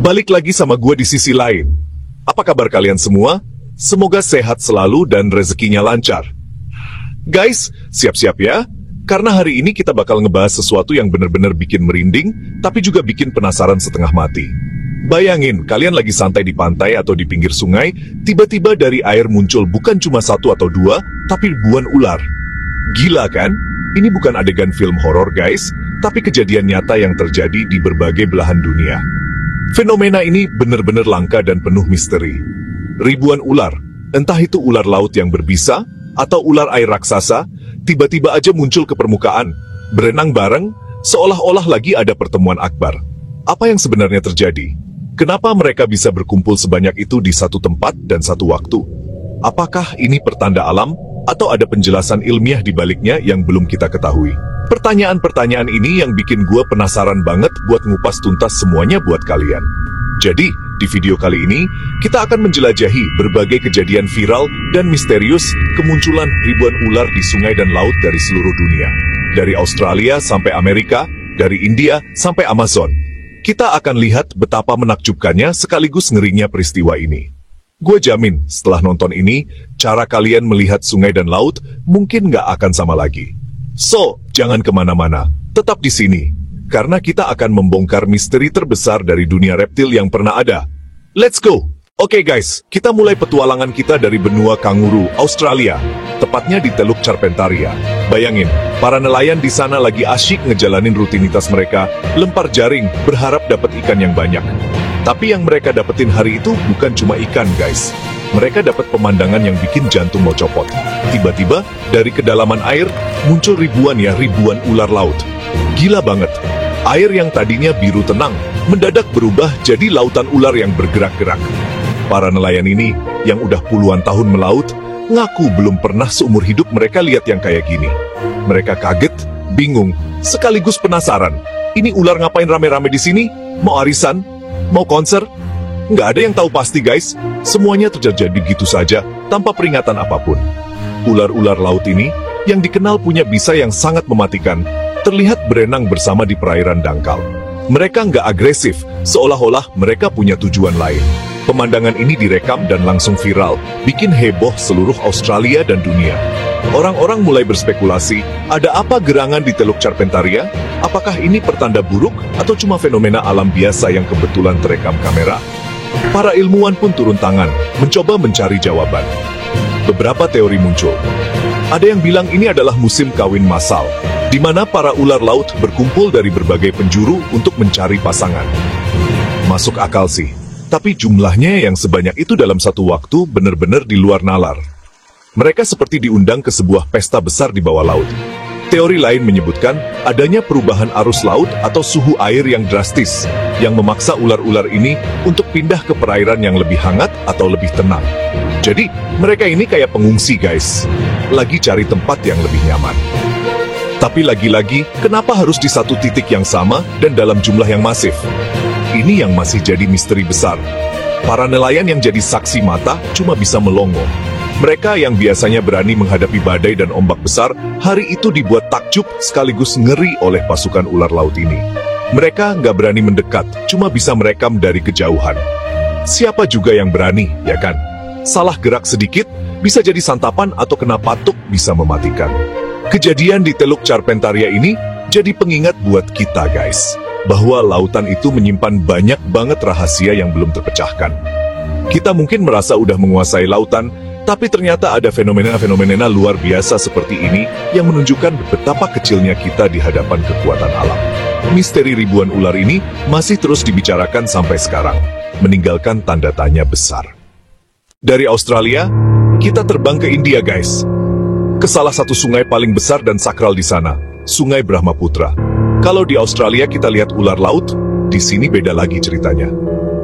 Balik lagi sama gue di sisi lain. Apa kabar kalian semua? Semoga sehat selalu dan rezekinya lancar. Guys, siap-siap ya, karena hari ini kita bakal ngebahas sesuatu yang bener-bener bikin merinding, tapi juga bikin penasaran setengah mati. Bayangin, kalian lagi santai di pantai atau di pinggir sungai, tiba-tiba dari air muncul bukan cuma satu atau dua, tapi ribuan ular. Gila kan? Ini bukan adegan film horor guys, tapi kejadian nyata yang terjadi di berbagai belahan dunia. Fenomena ini benar-benar langka dan penuh misteri. Ribuan ular, entah itu ular laut yang berbisa, atau ular air raksasa, tiba-tiba aja muncul ke permukaan, berenang bareng, seolah-olah lagi ada pertemuan akbar. Apa yang sebenarnya terjadi? Kenapa mereka bisa berkumpul sebanyak itu di satu tempat dan satu waktu? Apakah ini pertanda alam, atau ada penjelasan ilmiah di baliknya yang belum kita ketahui? Pertanyaan-pertanyaan ini yang bikin gue penasaran banget buat ngupas tuntas semuanya buat kalian. Jadi, di video kali ini, kita akan menjelajahi berbagai kejadian viral dan misterius kemunculan ribuan ular di sungai dan laut dari seluruh dunia. Dari Australia sampai Amerika, dari India sampai Amazon. Kita akan lihat betapa menakjubkannya sekaligus ngerinya peristiwa ini. Gue jamin, setelah nonton ini, cara kalian melihat sungai dan laut mungkin nggak akan sama lagi. So, jangan kemana-mana, tetap di sini, karena kita akan membongkar misteri terbesar dari dunia reptil yang pernah ada. Let's go! Oke guys, kita mulai petualangan kita dari benua kanguru, Australia, tepatnya di Teluk Carpentaria. Bayangin, para nelayan di sana lagi asyik ngejalanin rutinitas mereka, lempar jaring, berharap dapat ikan yang banyak. Tapi yang mereka dapetin hari itu bukan cuma ikan guys. Mereka dapat pemandangan yang bikin jantung mau copot. Tiba-tiba, dari kedalaman air, muncul ribuan ular laut. Gila banget. Air yang tadinya biru tenang, mendadak berubah jadi lautan ular yang bergerak-gerak. Para nelayan ini, yang udah puluhan tahun melaut, ngaku belum pernah seumur hidup mereka lihat yang kayak gini. Mereka kaget, bingung, sekaligus penasaran. Ini ular ngapain rame-rame di sini? Mau arisan? Mau konser? Nggak ada yang tahu pasti guys, semuanya terjadi gitu saja, tanpa peringatan apapun. Ular-ular laut ini, yang dikenal punya bisa yang sangat mematikan, terlihat berenang bersama di perairan dangkal. Mereka nggak agresif, seolah-olah mereka punya tujuan lain. Pemandangan ini direkam dan langsung viral, bikin heboh seluruh Australia dan dunia. Orang-orang mulai berspekulasi, ada apa gerangan di Teluk Carpentaria? Apakah ini pertanda buruk atau cuma fenomena alam biasa yang kebetulan terekam kamera? Para ilmuwan pun turun tangan, mencoba mencari jawaban. Beberapa teori muncul. Ada yang bilang ini adalah musim kawin massal, di mana para ular laut berkumpul dari berbagai penjuru untuk mencari pasangan. Masuk akal sih, tapi jumlahnya yang sebanyak itu dalam satu waktu benar-benar di luar nalar. Mereka seperti diundang ke sebuah pesta besar di bawah laut. Teori lain menyebutkan adanya perubahan arus laut atau suhu air yang drastis, yang memaksa ular-ular ini untuk pindah ke perairan yang lebih hangat atau lebih tenang. Jadi, mereka ini kayak pengungsi guys, lagi cari tempat yang lebih nyaman. Tapi lagi-lagi, kenapa harus di satu titik yang sama dan dalam jumlah yang masif? Ini yang masih jadi misteri besar. Para nelayan yang jadi saksi mata cuma bisa melongo. Mereka yang biasanya berani menghadapi badai dan ombak besar, hari itu dibuat takjub sekaligus ngeri oleh pasukan ular laut ini. Mereka nggak berani mendekat, cuma bisa merekam dari kejauhan. Siapa juga yang berani, ya kan? Salah gerak sedikit, bisa jadi santapan atau kena patuk bisa mematikan. Kejadian di Teluk Carpentaria ini jadi pengingat buat kita guys, bahwa lautan itu menyimpan banyak banget rahasia yang belum terpecahkan. Kita mungkin merasa udah menguasai lautan, tapi ternyata ada fenomena-fenomena luar biasa seperti ini yang menunjukkan betapa kecilnya kita di hadapan kekuatan alam. Misteri ribuan ular ini masih terus dibicarakan sampai sekarang, meninggalkan tanda tanya besar. Dari Australia, kita terbang ke India guys. Ke salah satu sungai paling besar dan sakral di sana, Sungai Brahmaputra. Kalau di Australia kita lihat ular laut, di sini beda lagi ceritanya.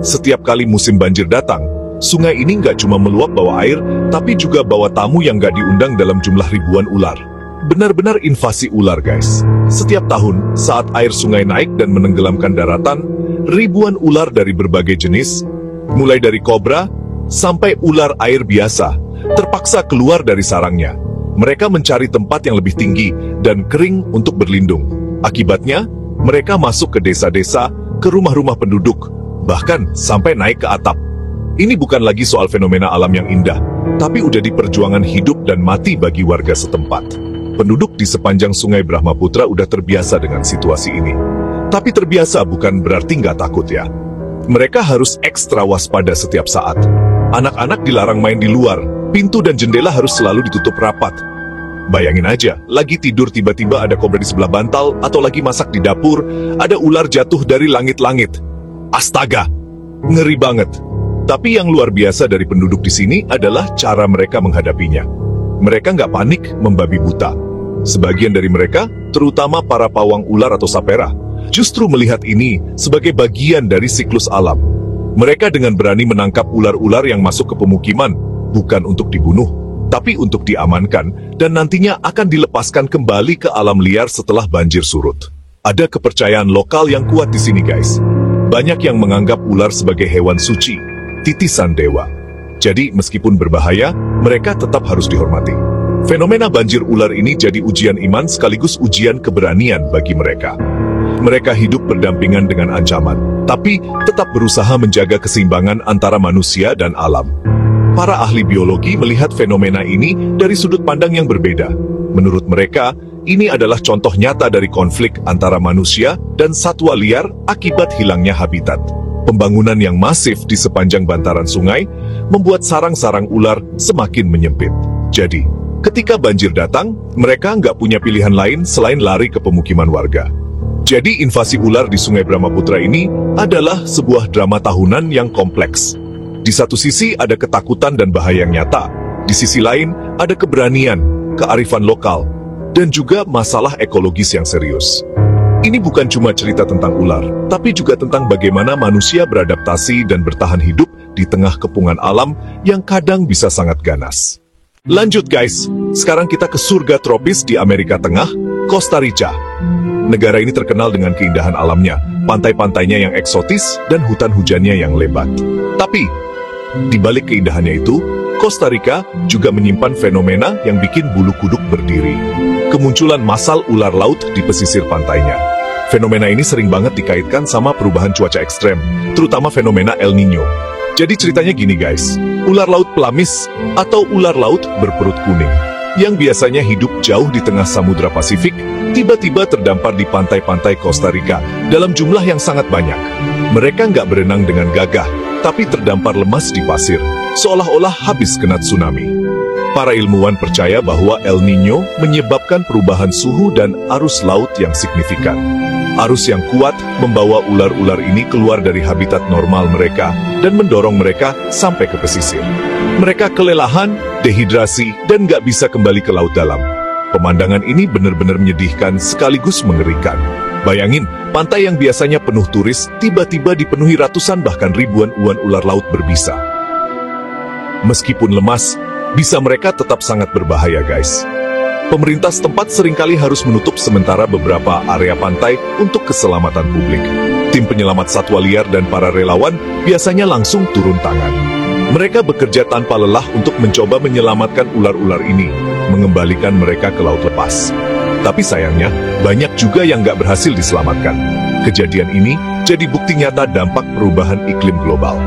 Setiap kali musim banjir datang, sungai ini nggak cuma meluap bawa air, tapi juga bawa tamu yang nggak diundang dalam jumlah ribuan ular. Benar-benar invasi ular guys. Setiap tahun, saat air sungai naik dan menenggelamkan daratan, ribuan ular dari berbagai jenis, mulai dari kobra sampai ular air biasa, terpaksa keluar dari sarangnya. Mereka mencari tempat yang lebih tinggi dan kering untuk berlindung. Akibatnya, mereka masuk ke desa-desa, ke rumah-rumah penduduk, bahkan sampai naik ke atap. Ini bukan lagi soal fenomena alam yang indah, tapi udah di perjuangan hidup dan mati bagi warga setempat. Penduduk di sepanjang Sungai Brahmaputra udah terbiasa dengan situasi ini. Tapi terbiasa bukan berarti nggak takut ya. Mereka harus ekstra waspada setiap saat. Anak-anak dilarang main di luar, pintu dan jendela harus selalu ditutup rapat. Bayangin aja, lagi tidur tiba-tiba ada kobra di sebelah bantal, atau lagi masak di dapur, ada ular jatuh dari langit-langit. Astaga, ngeri banget. Tapi yang luar biasa dari penduduk di sini adalah cara mereka menghadapinya. Mereka nggak panik membabi buta. Sebagian dari mereka, terutama para pawang ular atau sapera, justru melihat ini sebagai bagian dari siklus alam. Mereka dengan berani menangkap ular-ular yang masuk ke pemukiman, bukan untuk dibunuh, tapi untuk diamankan, dan nantinya akan dilepaskan kembali ke alam liar setelah banjir surut. Ada kepercayaan lokal yang kuat di sini, guys. Banyak yang menganggap ular sebagai hewan suci, titisan dewa. Jadi, meskipun berbahaya, mereka tetap harus dihormati. Fenomena banjir ular ini jadi ujian iman sekaligus ujian keberanian bagi mereka. Mereka hidup berdampingan dengan ancaman, tapi tetap berusaha menjaga keseimbangan antara manusia dan alam. Para ahli biologi melihat fenomena ini dari sudut pandang yang berbeda. Menurut mereka, ini adalah contoh nyata dari konflik antara manusia dan satwa liar akibat hilangnya habitat. Pembangunan yang masif di sepanjang bantaran sungai membuat sarang-sarang ular semakin menyempit. Jadi, ketika banjir datang, mereka nggak punya pilihan lain selain lari ke pemukiman warga. Jadi, invasi ular di Sungai Brahmaputra ini adalah sebuah drama tahunan yang kompleks. Di satu sisi ada ketakutan dan bahaya yang nyata, di sisi lain ada keberanian, kearifan lokal, dan juga masalah ekologis yang serius. Ini bukan cuma cerita tentang ular, tapi juga tentang bagaimana manusia beradaptasi dan bertahan hidup di tengah kepungan alam yang kadang bisa sangat ganas. Lanjut guys, sekarang kita ke surga tropis di Amerika Tengah, Costa Rica. Negara ini terkenal dengan keindahan alamnya, pantai-pantainya yang eksotis dan hutan hujannya yang lebat. Tapi, di balik keindahannya itu, Costa Rica juga menyimpan fenomena yang bikin bulu kuduk berdiri. Kemunculan massal ular laut di pesisir pantainya. Fenomena ini sering banget dikaitkan sama perubahan cuaca ekstrem, terutama fenomena El Niño. Jadi ceritanya gini guys, ular laut pelamis atau ular laut berperut kuning, yang biasanya hidup jauh di tengah Samudra Pasifik, tiba-tiba terdampar di pantai-pantai Costa Rica dalam jumlah yang sangat banyak. Mereka nggak berenang dengan gagah, tapi terdampar lemas di pasir, seolah-olah habis kena tsunami. Para ilmuwan percaya bahwa El Niño menyebabkan perubahan suhu dan arus laut yang signifikan. Arus yang kuat membawa ular-ular ini keluar dari habitat normal mereka dan mendorong mereka sampai ke pesisir. Mereka kelelahan, dehidrasi, dan nggak bisa kembali ke laut dalam. Pemandangan ini benar-benar menyedihkan sekaligus mengerikan. Bayangin, pantai yang biasanya penuh turis tiba-tiba dipenuhi ratusan bahkan ribuan ular laut berbisa. Meskipun lemas, bisa mereka tetap sangat berbahaya guys. Pemerintah setempat seringkali harus menutup sementara beberapa area pantai untuk keselamatan publik. Tim penyelamat satwa liar dan para relawan biasanya langsung turun tangan. Mereka bekerja tanpa lelah untuk mencoba menyelamatkan ular-ular ini, mengembalikan mereka ke laut lepas. Tapi sayangnya, banyak juga yang nggak berhasil diselamatkan. Kejadian ini jadi bukti nyata dampak perubahan iklim global.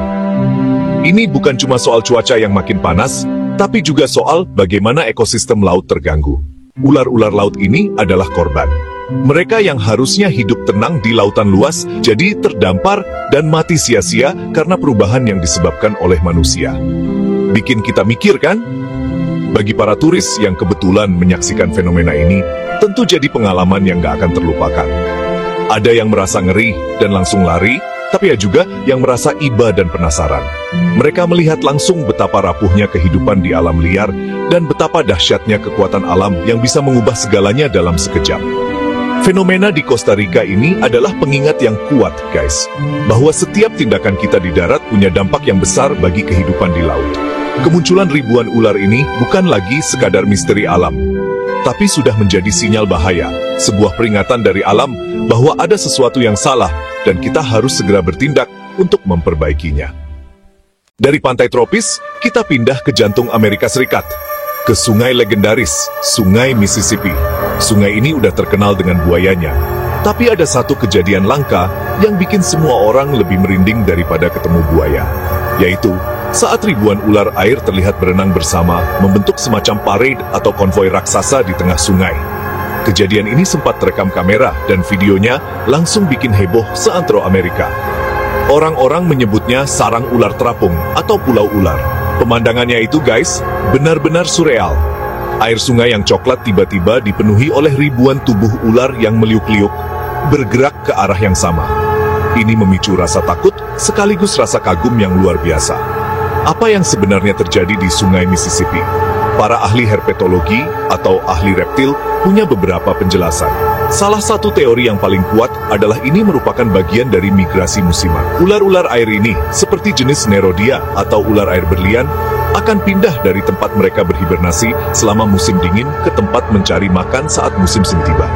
Ini bukan cuma soal cuaca yang makin panas, tapi juga soal bagaimana ekosistem laut terganggu. Ular-ular laut ini adalah korban. Mereka yang harusnya hidup tenang di lautan luas, jadi terdampar dan mati sia-sia karena perubahan yang disebabkan oleh manusia. Bikin kita mikir kan? Bagi para turis yang kebetulan menyaksikan fenomena ini, tentu jadi pengalaman yang gak akan terlupakan. Ada yang merasa ngeri dan langsung lari, tapi ya juga yang merasa iba dan penasaran. Mereka melihat langsung betapa rapuhnya kehidupan di alam liar dan betapa dahsyatnya kekuatan alam yang bisa mengubah segalanya dalam sekejap. Fenomena di Costa Rica ini adalah pengingat yang kuat, guys, bahwa setiap tindakan kita di darat punya dampak yang besar bagi kehidupan di laut. Kemunculan ribuan ular ini bukan lagi sekadar misteri alam, tapi sudah menjadi sinyal bahaya, sebuah peringatan dari alam bahwa ada sesuatu yang salah dan kita harus segera bertindak untuk memperbaikinya. Dari pantai tropis, kita pindah ke jantung Amerika Serikat, ke sungai legendaris, Sungai Mississippi. Sungai ini udah terkenal dengan buayanya, Tapi ada satu kejadian langka yang bikin semua orang lebih merinding daripada ketemu buaya, yaitu saat ribuan ular air terlihat berenang bersama membentuk semacam parade atau konvoi raksasa di tengah sungai. Kejadian ini sempat terekam kamera dan videonya langsung bikin heboh seantero Amerika. Orang-orang menyebutnya sarang ular terapung atau pulau ular. Pemandangannya itu guys, benar-benar surreal. Air sungai yang coklat tiba-tiba dipenuhi oleh ribuan tubuh ular yang meliuk-liuk, bergerak ke arah yang sama. Ini memicu rasa takut sekaligus rasa kagum yang luar biasa. Apa yang sebenarnya terjadi di sungai Mississippi? Para ahli herpetologi atau ahli reptil punya beberapa penjelasan. Salah satu teori yang paling kuat adalah ini merupakan bagian dari migrasi musiman. Ular-ular air ini, seperti jenis Nerodia atau ular air berlian, akan pindah dari tempat mereka berhibernasi selama musim dingin ke tempat mencari makan saat musim semi tiba.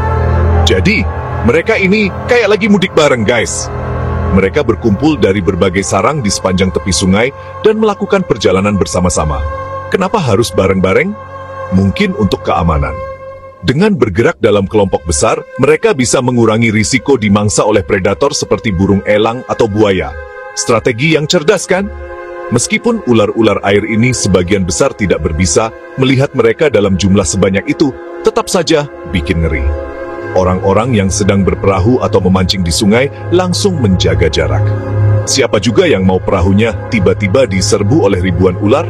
Jadi, mereka ini kayak lagi mudik bareng guys. Mereka berkumpul dari berbagai sarang di sepanjang tepi sungai dan melakukan perjalanan bersama-sama. Kenapa harus bareng-bareng? Mungkin untuk keamanan. Dengan bergerak dalam kelompok besar, mereka bisa mengurangi risiko dimangsa oleh predator seperti burung elang atau buaya. Strategi yang cerdas kan? Meskipun ular-ular air ini sebagian besar tidak berbisa, melihat mereka dalam jumlah sebanyak itu tetap saja bikin ngeri. Orang-orang yang sedang berperahu atau memancing di sungai langsung menjaga jarak. Siapa juga yang mau perahunya tiba-tiba diserbu oleh ribuan ular?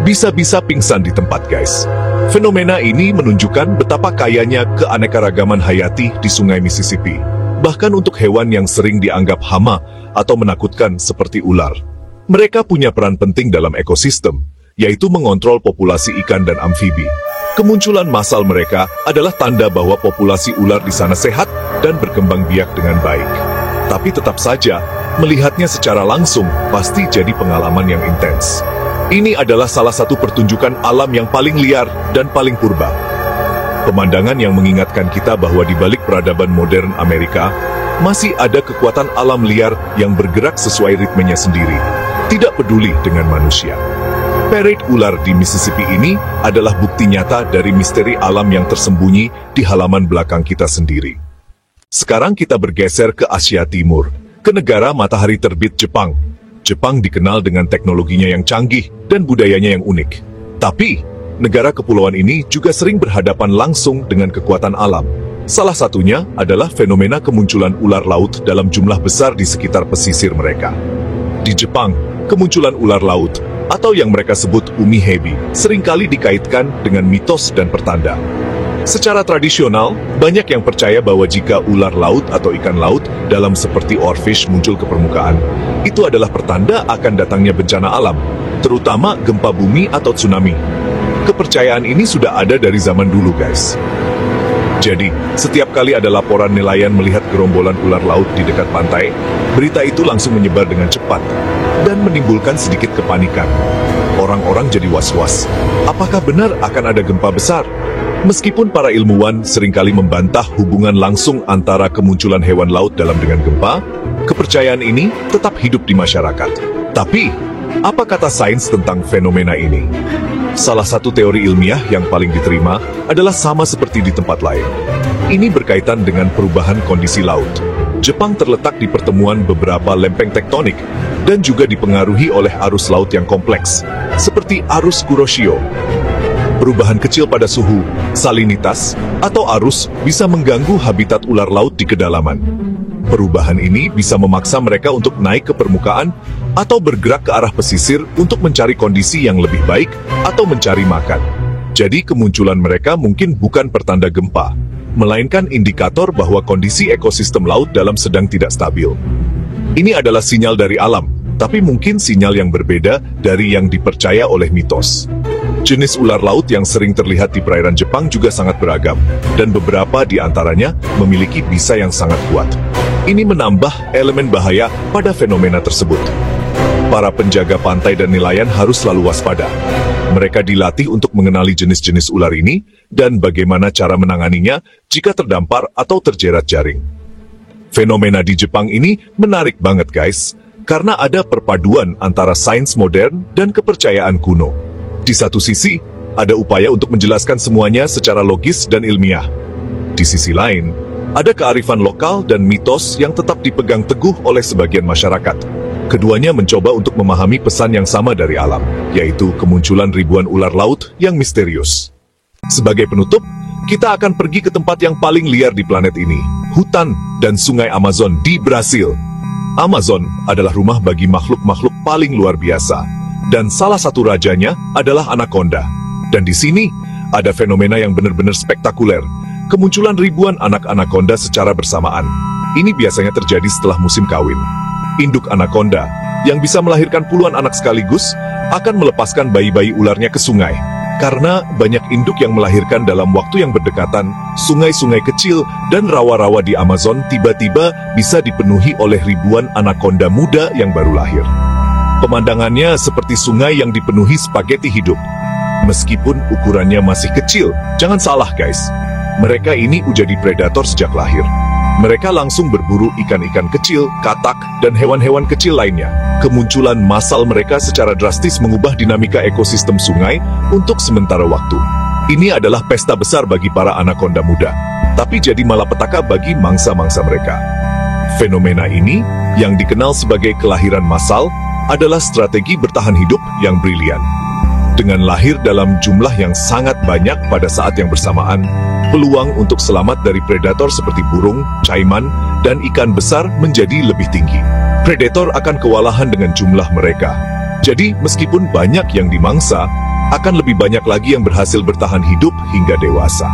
Bisa-bisa pingsan di tempat guys. Fenomena ini menunjukkan betapa kayanya keanekaragaman hayati di sungai Mississippi. Bahkan untuk hewan yang sering dianggap hama atau menakutkan seperti ular. Mereka punya peran penting dalam ekosistem, yaitu mengontrol populasi ikan dan amfibi. Kemunculan massal mereka adalah tanda bahwa populasi ular di sana sehat dan berkembang biak dengan baik. Tapi tetap saja, melihatnya secara langsung pasti jadi pengalaman yang intens. Ini adalah salah satu pertunjukan alam yang paling liar dan paling purba. Pemandangan yang mengingatkan kita bahwa di balik peradaban modern Amerika, masih ada kekuatan alam liar yang bergerak sesuai ritmenya sendiri, tidak peduli dengan manusia. Parade ular di Mississippi ini adalah bukti nyata dari misteri alam yang tersembunyi di halaman belakang kita sendiri. Sekarang kita bergeser ke Asia Timur, ke negara matahari terbit Jepang. Jepang dikenal dengan teknologinya yang canggih dan budayanya yang unik. Tapi, negara kepulauan ini juga sering berhadapan langsung dengan kekuatan alam. Salah satunya adalah fenomena kemunculan ular laut dalam jumlah besar di sekitar pesisir mereka. Di Jepang, kemunculan ular laut, atau yang mereka sebut umihebi, seringkali dikaitkan dengan mitos dan pertanda. Secara tradisional, banyak yang percaya bahwa jika ular laut atau ikan laut dalam seperti oarfish muncul ke permukaan, itu adalah pertanda akan datangnya bencana alam, terutama gempa bumi atau tsunami. Kepercayaan ini sudah ada dari zaman dulu, guys. Jadi, setiap kali ada laporan nelayan melihat gerombolan ular laut di dekat pantai, berita itu langsung menyebar dengan cepat dan menimbulkan sedikit kepanikan. Orang-orang jadi was-was. Apakah benar akan ada gempa besar? Meskipun para ilmuwan seringkali membantah hubungan langsung antara kemunculan hewan laut dalam dengan gempa, kepercayaan ini tetap hidup di masyarakat. Tapi, apa kata sains tentang fenomena ini? Salah satu teori ilmiah yang paling diterima adalah sama seperti di tempat lain. Ini berkaitan dengan perubahan kondisi laut. Jepang terletak di pertemuan beberapa lempeng tektonik dan juga dipengaruhi oleh arus laut yang kompleks, seperti arus Kuroshio. Perubahan kecil pada suhu, salinitas, atau arus bisa mengganggu habitat ular laut di kedalaman. Perubahan ini bisa memaksa mereka untuk naik ke permukaan atau bergerak ke arah pesisir untuk mencari kondisi yang lebih baik atau mencari makan. Jadi kemunculan mereka mungkin bukan pertanda gempa, melainkan indikator bahwa kondisi ekosistem laut dalam sedang tidak stabil. Ini adalah sinyal dari alam, tapi mungkin sinyal yang berbeda dari yang dipercaya oleh mitos. Jenis ular laut yang sering terlihat di perairan Jepang juga sangat beragam, dan beberapa di antaranya memiliki bisa yang sangat kuat. Ini menambah elemen bahaya pada fenomena tersebut. Para penjaga pantai dan nelayan harus selalu waspada. Mereka dilatih untuk mengenali jenis-jenis ular ini dan bagaimana cara menanganinya jika terdampar atau terjerat jaring. Fenomena di Jepang ini menarik banget guys, karena ada perpaduan antara sains modern dan kepercayaan kuno. Di satu sisi, ada upaya untuk menjelaskan semuanya secara logis dan ilmiah. Di sisi lain, ada kearifan lokal dan mitos yang tetap dipegang teguh oleh sebagian masyarakat. Keduanya mencoba untuk memahami pesan yang sama dari alam, yaitu kemunculan ribuan ular laut yang misterius. Sebagai penutup, kita akan pergi ke tempat yang paling liar di planet ini, hutan dan sungai Amazon di Brasil. Amazon adalah rumah bagi makhluk-makhluk paling luar biasa, dan salah satu rajanya adalah anaconda. Dan di sini, ada fenomena yang benar-benar spektakuler, kemunculan ribuan anak anaconda secara bersamaan. Ini biasanya terjadi setelah musim kawin. Induk anaconda, yang bisa melahirkan puluhan anak sekaligus, akan melepaskan bayi-bayi ularnya ke sungai. Karena banyak induk yang melahirkan dalam waktu yang berdekatan, sungai-sungai kecil dan rawa-rawa di Amazon tiba-tiba bisa dipenuhi oleh ribuan anaconda muda yang baru lahir. Pemandangannya seperti sungai yang dipenuhi spaghetti hidup. Meskipun ukurannya masih kecil, jangan salah guys. Mereka ini udah jadi predator sejak lahir. Mereka langsung berburu ikan-ikan kecil, katak, dan hewan-hewan kecil lainnya. Kemunculan massal mereka secara drastis mengubah dinamika ekosistem sungai untuk sementara waktu. Ini adalah pesta besar bagi para anaconda muda, tapi jadi malapetaka bagi mangsa-mangsa mereka. Fenomena ini, yang dikenal sebagai kelahiran massal, adalah strategi bertahan hidup yang brilian. Dengan lahir dalam jumlah yang sangat banyak pada saat yang bersamaan, peluang untuk selamat dari predator seperti burung, caiman, dan ikan besar menjadi lebih tinggi. Predator akan kewalahan dengan jumlah mereka. Jadi, meskipun banyak yang dimangsa, akan lebih banyak lagi yang berhasil bertahan hidup hingga dewasa.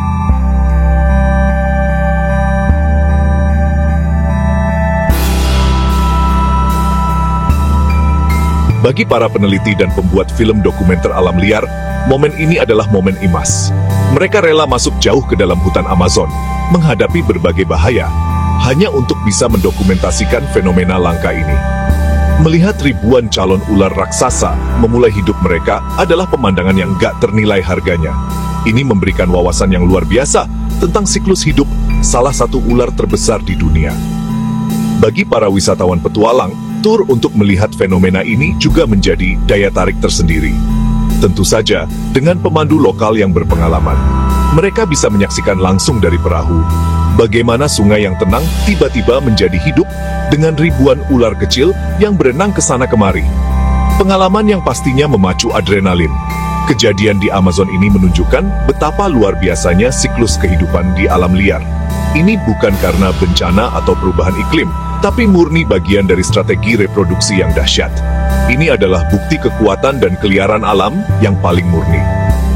Bagi para peneliti dan pembuat film dokumenter alam liar, momen ini adalah momen emas. Mereka rela masuk jauh ke dalam hutan Amazon, menghadapi berbagai bahaya, hanya untuk bisa mendokumentasikan fenomena langka ini. Melihat ribuan calon ular raksasa memulai hidup mereka adalah pemandangan yang gak ternilai harganya. Ini memberikan wawasan yang luar biasa tentang siklus hidup salah satu ular terbesar di dunia. Bagi para wisatawan petualang, tur untuk melihat fenomena ini juga menjadi daya tarik tersendiri. Tentu saja, dengan pemandu lokal yang berpengalaman, mereka bisa menyaksikan langsung dari perahu bagaimana sungai yang tenang tiba-tiba menjadi hidup dengan ribuan ular kecil yang berenang ke sana kemari. Pengalaman yang pastinya memacu adrenalin. Kejadian di Amazon ini menunjukkan betapa luar biasanya siklus kehidupan di alam liar. Ini bukan karena bencana atau perubahan iklim, tapi murni bagian dari strategi reproduksi yang dahsyat. Ini adalah bukti kekuatan dan keliaran alam yang paling murni.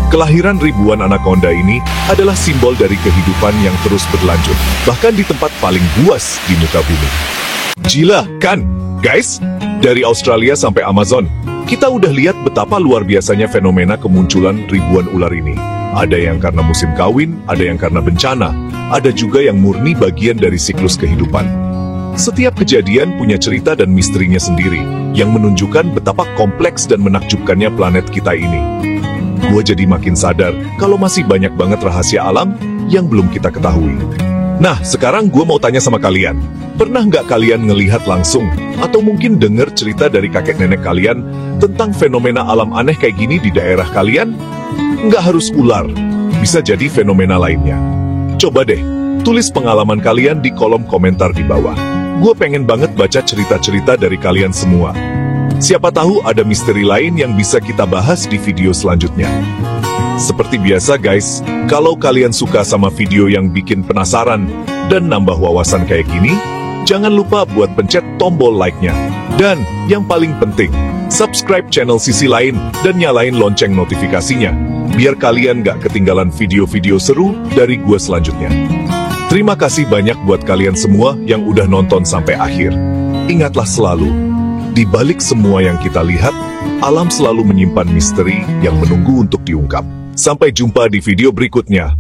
Kelahiran ribuan anaconda ini adalah simbol dari kehidupan yang terus berlanjut, bahkan di tempat paling luas di muka bumi. Gila, kan? Guys, dari Australia sampai Amazon, kita udah lihat betapa luar biasanya fenomena kemunculan ribuan ular ini. Ada yang karena musim kawin, ada yang karena bencana, ada juga yang murni bagian dari siklus kehidupan. Setiap kejadian punya cerita dan misterinya sendiri, yang menunjukkan betapa kompleks dan menakjubkannya planet kita ini. Gue jadi makin sadar kalau masih banyak banget rahasia alam yang belum kita ketahui. Nah, sekarang gue mau tanya sama kalian. Pernah nggak kalian ngelihat langsung, atau mungkin dengar cerita dari kakek nenek kalian tentang fenomena alam aneh kayak gini di daerah kalian? Nggak harus ular, bisa jadi fenomena lainnya. Coba deh, tulis pengalaman kalian di kolom komentar di bawah. Gue pengen banget baca cerita-cerita dari kalian semua. Siapa tahu ada misteri lain yang bisa kita bahas di video selanjutnya. Seperti biasa guys, kalau kalian suka sama video yang bikin penasaran dan nambah wawasan kayak gini, jangan lupa buat pencet tombol like-nya. Dan yang paling penting, subscribe channel Sisi Lain dan nyalain lonceng notifikasinya, biar kalian gak ketinggalan video-video seru dari gue selanjutnya. Terima kasih banyak buat kalian semua yang udah nonton sampai akhir. Ingatlah selalu, di balik semua yang kita lihat, alam selalu menyimpan misteri yang menunggu untuk diungkap. Sampai jumpa di video berikutnya.